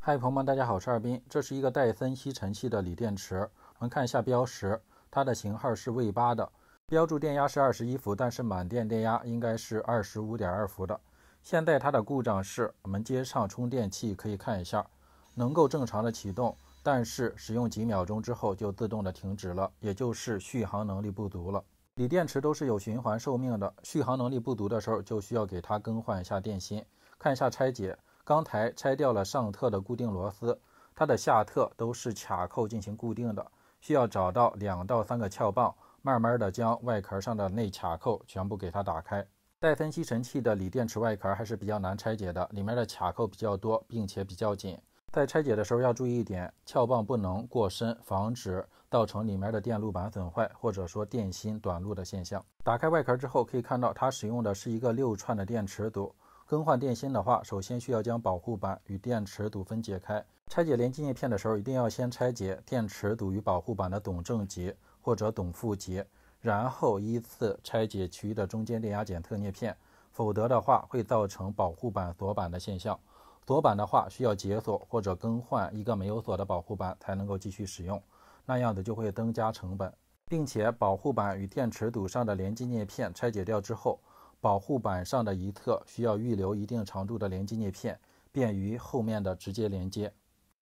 嗨，朋友们，大家好，我是二斌。这是一个戴森吸尘器的锂电池，我们看一下标识，它的型号是 V8 的，标注电压是21伏，但是满电电压应该是25.2伏的。现在它的故障是，我们接上充电器可以看一下，能够正常的启动，但是使用几秒钟之后就自动的停止了，也就是续航能力不足了。锂电池都是有循环寿命的，续航能力不足的时候就需要给它更换一下电芯。看一下拆解。钢台拆掉了上侧的固定螺丝，它的下侧都是卡扣进行固定的，需要找到2到3个撬棒，慢慢的将外壳上的内卡扣全部给它打开。戴森吸尘器的锂电池外壳还是比较难拆解的，里面的卡扣比较多，并且比较紧。在拆解的时候要注意一点，撬棒不能过深，防止造成里面的电路板损坏，或者说电芯短路的现象。打开外壳之后，可以看到它使用的是一个6串的电池组。更换电芯的话，首先需要将保护板与电池组分解开。拆解连接叶片的时候，一定要先拆解电池组与保护板的董正极或者董负极，然后依次拆解其余的中间电压检测叶片，否则的话会造成保护板锁板的现象。锁板的话需要解锁或者更换一个没有锁的保护板才能够继续使用，那样子就会增加成本，并且保护板与电池组上的连接叶片拆解掉之后，保护板上的一侧需要预留一定长度的连接叶片，便于后面的直接连接。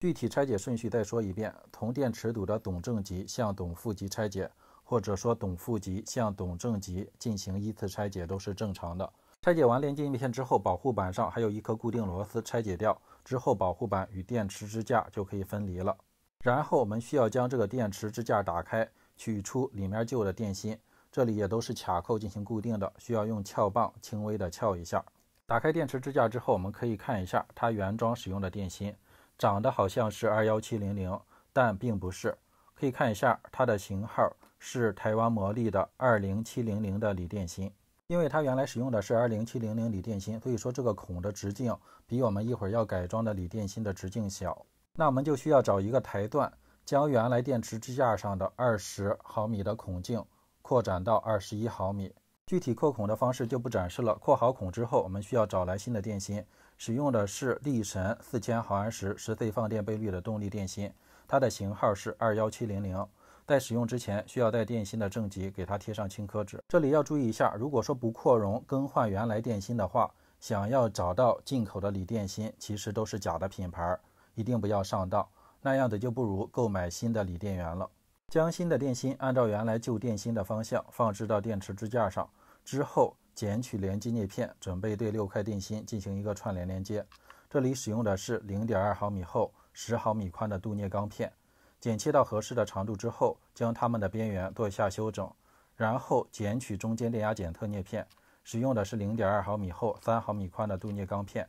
具体拆解顺序再说一遍，从电池组的董正极向董负极拆解，或者说董负极向董正极进行依次拆解都是正常的。拆解完连接叶片之后，保护板上还有一颗固定螺丝，拆解掉之后，保护板与电池支架就可以分离了。然后我们需要将这个电池支架打开，取出里面旧的电芯，这里也都是卡扣进行固定的，需要用撬棒轻微的撬一下。打开电池支架之后，我们可以看一下它原装使用的电芯，长得好像是21700，但并不是。可以看一下它的型号是台湾魔力的20700的锂电芯。因为它原来使用的是20700锂电芯，所以说这个孔的直径比我们一会儿要改装的锂电芯的直径小。那我们就需要找一个台段，将原来电池支架上的20毫米的孔径扩展到21毫米。具体扩孔的方式就不展示了。扩好孔之后，我们需要找来新的电芯，使用的是力神4000毫安时10C 放电倍率的动力电芯，它的型号是21700。在使用之前，需要在电芯的正极给它贴上轻科纸。这里要注意一下，如果说不扩容更换原来电芯的话，想要找到进口的锂电芯，其实都是假的品牌，一定不要上当，那样子就不如购买新的锂电源了。将新的电芯按照原来旧电芯的方向放置到电池支架上，之后剪取连接叶片，准备对6块电芯进行一个串联连接。这里使用的是 0.2 毫米厚、10毫米宽的镀镍钢片。剪切到合适的长度之后，将它们的边缘做一下修整，然后剪取中间电压检测叶片，使用的是 0.2 毫米厚、3毫米宽的镀镍钢片。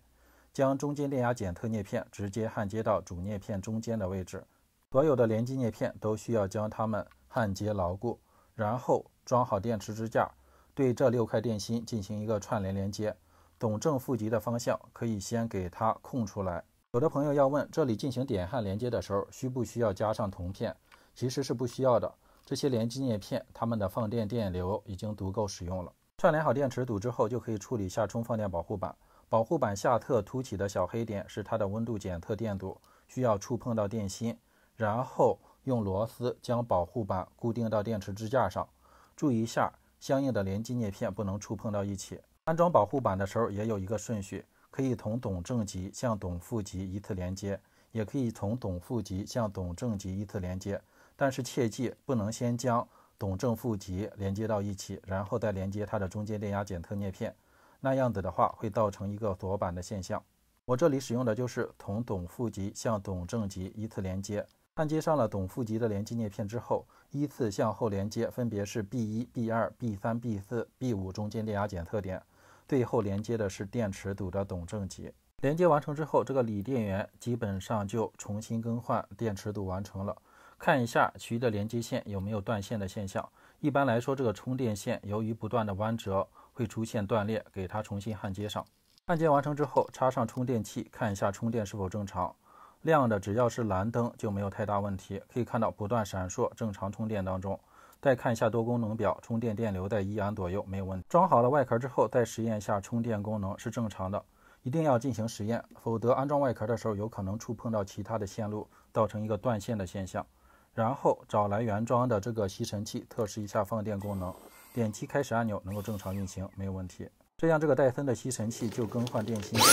将中间电压检测叶片直接焊接到主叶片中间的位置。所有的连接叶片都需要将它们焊接牢固，然后装好电池支架，对这6块电芯进行一个串联连接。董正负极的方向可以先给它空出来。有的朋友要问，这里进行点焊连接的时候，需不需要加上铜片？其实是不需要的，这些连接叶片它们的放电电流已经足够使用了。串联好电池组之后，就可以处理下充放电保护板。保护板下侧凸起的小黑点是它的温度检测电阻，需要触碰到电芯，然后用螺丝将保护板固定到电池支架上。注意一下，相应的连接叶片不能触碰到一起。安装保护板的时候也有一个顺序，可以从董正极向董负极依次连接，也可以从董负极向董正极依次连接，但是切记不能先将董正负极连接到一起，然后再连接它的中间电压检测叶片，那样子的话会造成一个锁板的现象。我这里使用的就是从董负极向董正极依次连接。焊接上了董负极的连接叶片之后，依次向后连接，分别是 B1、B2、B3、B4、B5 中间电压检测点，最后连接的是电池组的董正极。连接完成之后，这个锂电源基本上就重新更换电池组完成了。看一下其余的连接线有没有断线的现象。一般来说，这个充电线由于不断的弯折会出现断裂，给它重新焊接上。焊接完成之后，插上充电器，看一下充电是否正常。亮的只要是蓝灯就没有太大问题，可以看到不断闪烁，正常充电当中。再看一下多功能表，充电电流在1安左右，没有问题。装好了外壳之后，再实验一下充电功能是正常的。一定要进行实验，否则安装外壳的时候有可能触碰到其他的线路，造成一个断线的现象。然后找来原装的这个吸尘器，测试一下放电功能，点击开始按钮能够正常运行，没有问题。这样这个戴森的吸尘器就更换电芯，并且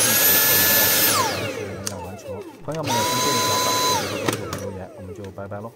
1到2个小时人员完成。朋友们有什么建议想法，可以关注和留言，我们就拜拜喽。